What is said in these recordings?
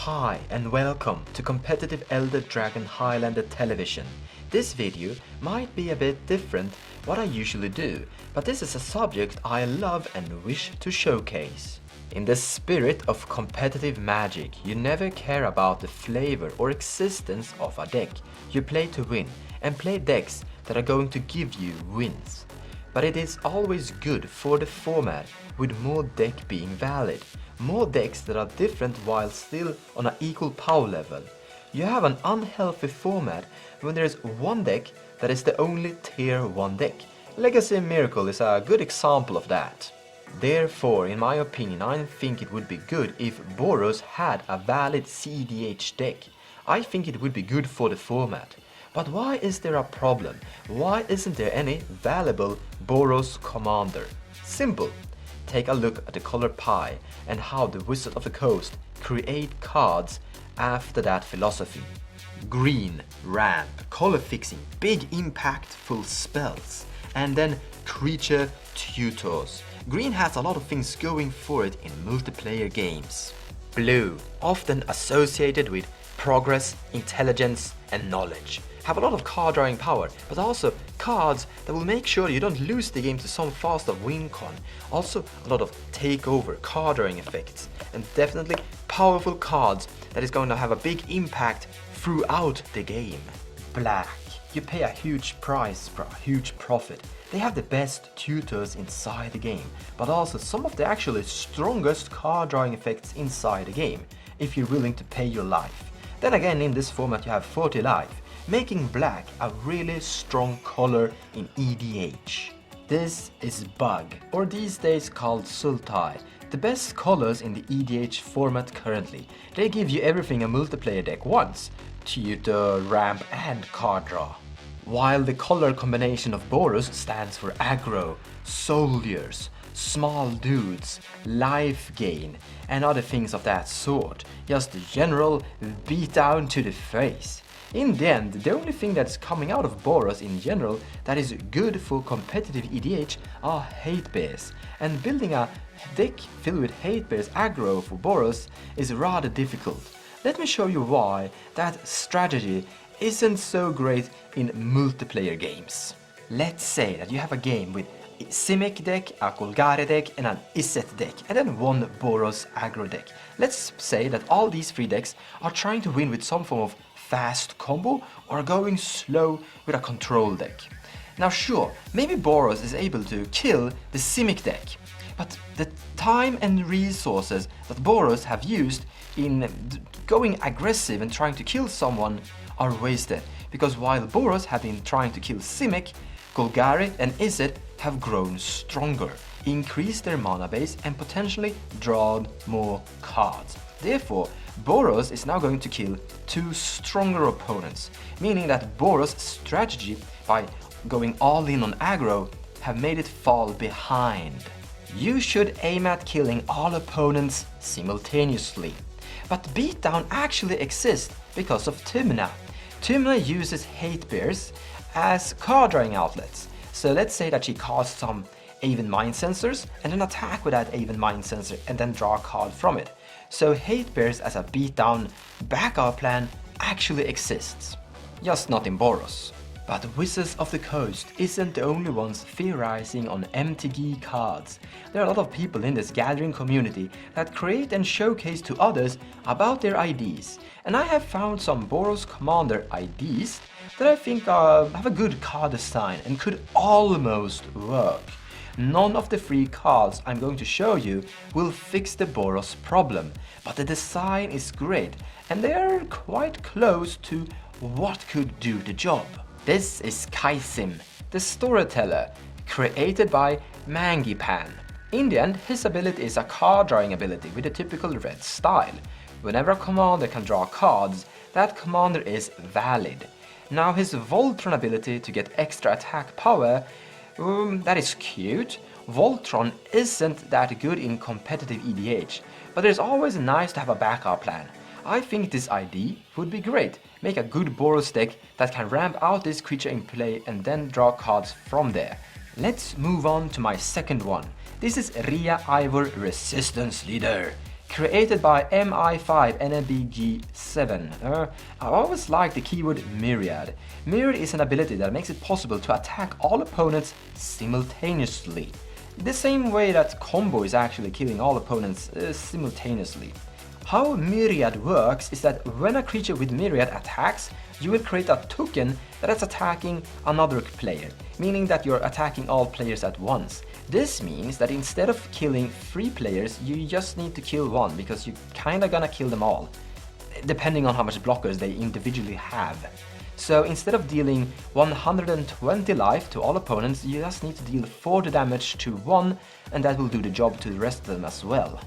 Hi and welcome to Competitive Elder Dragon Highlander Television. This video might be a bit different what I usually do, but this is a subject I love and wish to showcase. In the spirit of competitive magic, you never care about the flavor or existence of a deck. You play to win and play decks that are going to give you wins. But it is always good for the format with more deck being valid. More decks that are different while still on an equal power level. You have an unhealthy format when there is one deck that is the only tier 1 deck. Legacy Miracle is a good example of that. Therefore, in my opinion, I think it would be good if Boros had a valid cEDH deck. I think it would be good for the format. But why is there a problem? Why isn't there any valuable Boros commander? Simple. Take a look at the color pie and how the Wizard of the Coast create cards after that philosophy. Green, ramp, color fixing, big impactful spells, and then creature tutors. Green has a lot of things going for it in multiplayer games. Blue, often associated with progress, intelligence, and knowledge. Have a lot of card drawing power, but also cards that will make sure you don't lose the game to some faster win con. Also a lot of takeover card drawing effects, and definitely powerful cards that is going to have a big impact throughout the game. Black. You pay a huge price for a huge profit. They have the best tutors inside the game, but also some of the actually strongest card drawing effects inside the game, if you're willing to pay your life. Then again, in this format you have 40 life, making black a really strong color in EDH. This is Bug, or these days called Sultai, the best colors in the EDH format currently. They give you everything a multiplayer deck wants: tutor, ramp, and card draw. While the color combination of Boros stands for aggro, soldiers, small dudes, life gain, and other things of that sort. Just general beatdown to the face. In the end, the only thing that's coming out of Boros in general that is good for competitive EDH are hate bears, and building a deck filled with hate bears aggro for Boros is rather difficult. Let me show you why that strategy isn't so great in multiplayer games. Let's say that you have a game with a Simic deck, a Golgari deck, and an Iset deck, and then one Boros aggro deck. Let's say that all these three decks are trying to win with some form of fast combo or going slow with a control deck. Now sure, maybe Boros is able to kill the Simic deck, but the time and resources that Boros have used in going aggressive and trying to kill someone are wasted, because while Boros have been trying to kill Simic, Golgari and Iset have grown stronger, increased their mana base, and potentially drawn more cards. Therefore, Boros is now going to kill two stronger opponents, meaning that Boros' strategy by going all in on aggro have made it fall behind. You should aim at killing all opponents simultaneously. But beatdown actually exists because of Tymna. Tymna uses hate bears as card drawing outlets. So let's say that she casts some Aven Mind Sensors and then attack with that Aven Mind Sensor and then draw a card from it. So hate bears as a beatdown backup plan actually exists. Just not in Boros. But Wizards of the Coast isn't the only ones theorizing on MTG cards. There are a lot of people in this gathering community that create and showcase to others about their IDs. And I have found some Boros Commander IDs that I think have a good card design and could almost work. None of the three cards I'm going to show you will fix the Boros problem, but the design is great and they are quite close to what could do the job. This is Kaisim, the storyteller, created by Mangipan. In the end, his ability is a card drawing ability with a typical red style. Whenever a commander can draw cards, that commander is valid. Now his Voltron ability to get extra attack power, that is cute. Voltron isn't that good in competitive EDH, but it's always nice to have a backup plan. I think this ID would be great. Make a good Boros deck that can ramp out this creature in play and then draw cards from there. Let's move on to my second one. This is Ria Ivor, Resistance Leader. created by MI5NBG7. I always like the keyword Myriad. Myriad is an ability that makes it possible to attack all opponents simultaneously. The same way that combo is actually killing all opponents simultaneously. How Myriad works is that when a creature with Myriad attacks, you will create a token that is attacking another player, meaning that you're attacking all players at once. This means that instead of killing 3 players, you just need to kill 1 because you're kinda gonna kill them all, depending on how much blockers they individually have. So instead of dealing 120 life to all opponents, you just need to deal 40 damage to 1, and that will do the job to the rest of them as well.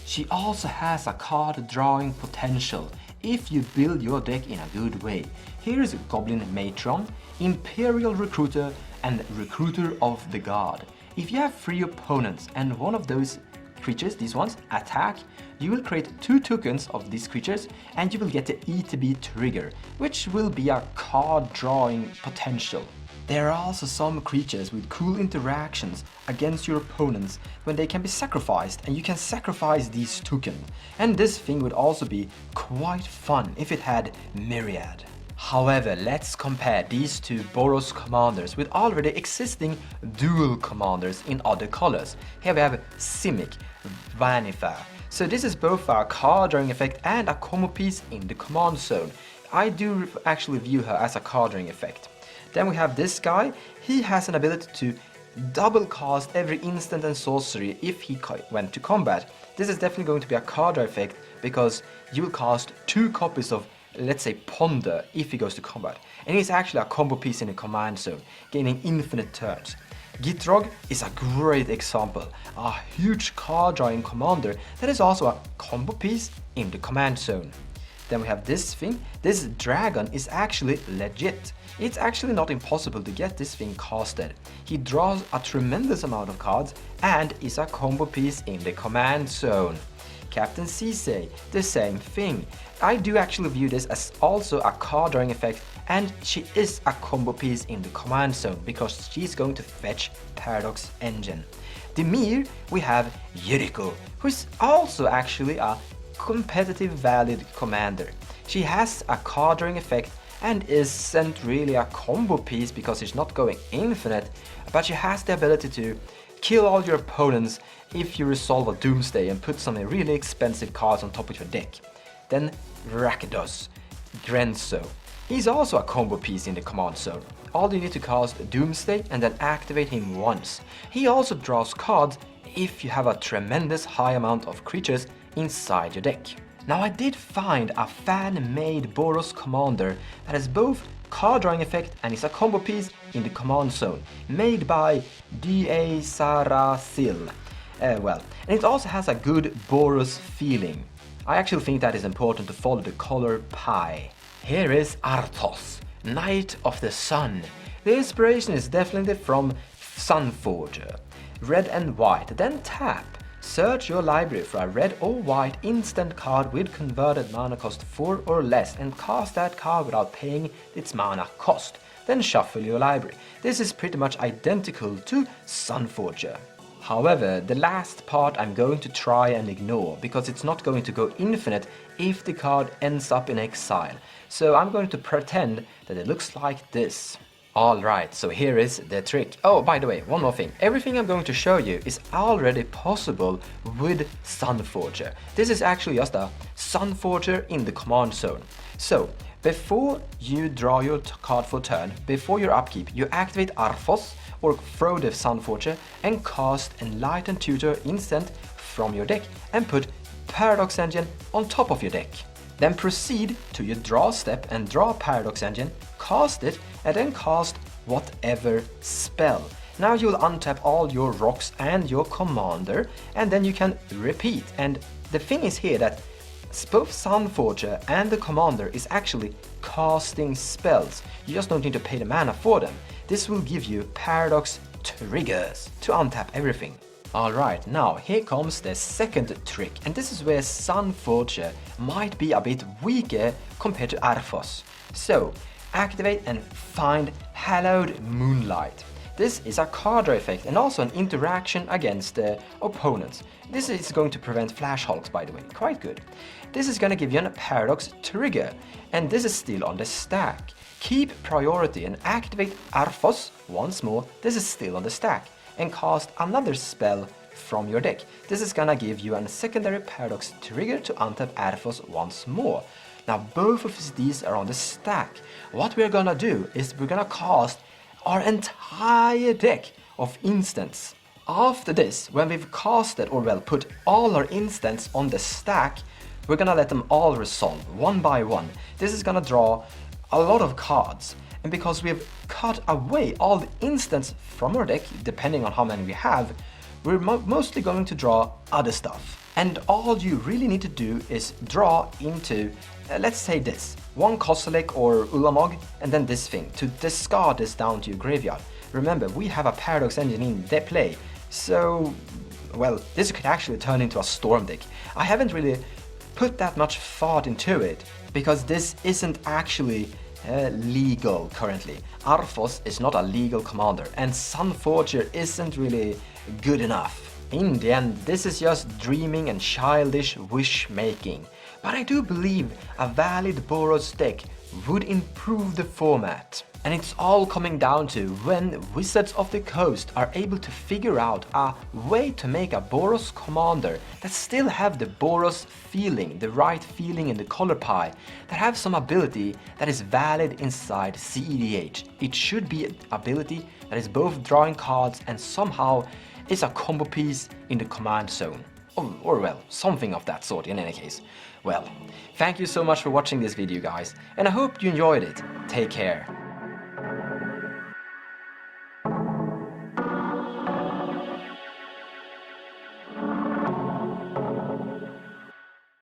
She also has a card drawing potential if you build your deck in a good way. Here is Goblin Matron, Imperial Recruiter, and Recruiter of the God. If you have 3 opponents and one of those creatures, these ones, attack, you will create 2 tokens of these creatures and you will get the ETB trigger, which will be a card drawing potential. There are also some creatures with cool interactions against your opponents when they can be sacrificed, and you can sacrifice these tokens. And this thing would also be quite fun if it had Myriad. However, let's compare these 2 Boros commanders with already existing dual commanders in other colors. Here we have Simic, Vanifer. So this is both a card drawing effect and a combo piece in the command zone. I do actually view her as a card drawing effect. Then we have this guy. He has an ability to double cast every instant and sorcery if he went to combat. This is definitely going to be a card draw effect because you will cast 2 copies of, let's say, Ponder if he goes to combat. And he's actually a combo piece in the command zone, gaining infinite turns. Gitrog is a great example, a huge card drawing commander that is also a combo piece in the command zone. Then we have this thing. This dragon is actually legit. It's actually not impossible to get this thing casted. He draws a tremendous amount of cards and is a combo piece in the command zone. Captain Cisse, the same thing. I do actually view this as also a card drawing effect, and she is a combo piece in the command zone because she's going to fetch Paradox Engine. Dimir, we have Yuriko, who's also actually a competitive valid commander. She has a card drawing effect and isn't really a combo piece because she's not going infinite, but she has the ability to kill all your opponents if you resolve a Doomsday and put some really expensive cards on top of your deck. Then Rakdos, Grenzo. He's also a combo piece in the command zone. All you need to cast Doomsday and then activate him once. He also draws cards if you have a tremendous high amount of creatures inside your deck. Now I did find a fan-made Boros commander that has both card drawing effect and is a combo piece in the command zone, made by D.A. Sarasil. And it also has a good Boros feeling. I actually think that is important to follow the color pie. Here is Arthos, Knight of the Sun. The inspiration is definitely from Sunforger. Red and white, then tap. Search your library for a red or white instant card with converted mana cost 4 or less and cast that card without paying its mana cost. Then shuffle your library. This is pretty much identical to Sunforger. However, the last part I'm going to try and ignore because it's not going to go infinite if the card ends up in exile. So I'm going to pretend that it looks like this. Alright, so here is the trick. Oh, by the way, one more thing. Everything I'm going to show you is already possible with Sunforger. This is actually just a Sunforger in the command zone. So, before you draw your card for turn, before your upkeep, you activate Arthos or throw the Sunforger and cast Enlightened Tutor instant from your deck and put Paradox Engine on top of your deck. Then proceed to your draw step and draw Paradox Engine, cast it, and then cast whatever spell. Now you'll untap all your rocks and your commander, and then you can repeat. And the thing is here that both Sunforger and the commander is actually casting spells. You just don't need to pay the mana for them. This will give you Paradox triggers to untap everything. Alright, now here comes the second trick, and this is where Sunforger might be a bit weaker compared to Arthos. So, activate and find Hallowed Moonlight. This is a card draw effect and also an interaction against the opponents. This is going to prevent Flash Hulks, by the way, quite good. This is going to give you a Paradox trigger, and this is still on the stack. Keep priority and activate Arthos once more, this is still on the stack, and cast another spell from your deck. This is gonna give you a secondary Paradox trigger to untap Arthos once more. Now both of these are on the stack. What we're gonna do is we're gonna cast our entire deck of instants. After this, when we've casted, or well, put all our instants on the stack, we're gonna let them all resolve one by one. This is gonna draw a lot of cards, and because we've cut away all the instants from our deck, depending on how many we have, we're mostly going to draw other stuff. And all you really need to do is draw into, let's say this, one Kozilek or Ulamog, and then this thing, to discard this down to your graveyard. Remember, we have a Paradox Engine in their play, so, well, this could actually turn into a Storm deck. I haven't really put that much thought into it, because this isn't actually legal currently. Arthos is not a legal commander, and Sunforger isn't really good enough. In the end, this is just dreaming and childish wish-making. But I do believe a valid Boros deck would improve the format. And it's all coming down to when Wizards of the Coast are able to figure out a way to make a Boros commander that still have the Boros feeling, the right feeling in the color pie, that have some ability that is valid inside cEDH. It should be an ability that is both drawing cards and somehow is a combo piece in the command zone. Or well, something of that sort in any case. Well, thank you so much for watching this video, guys, and I hope you enjoyed it. Take care.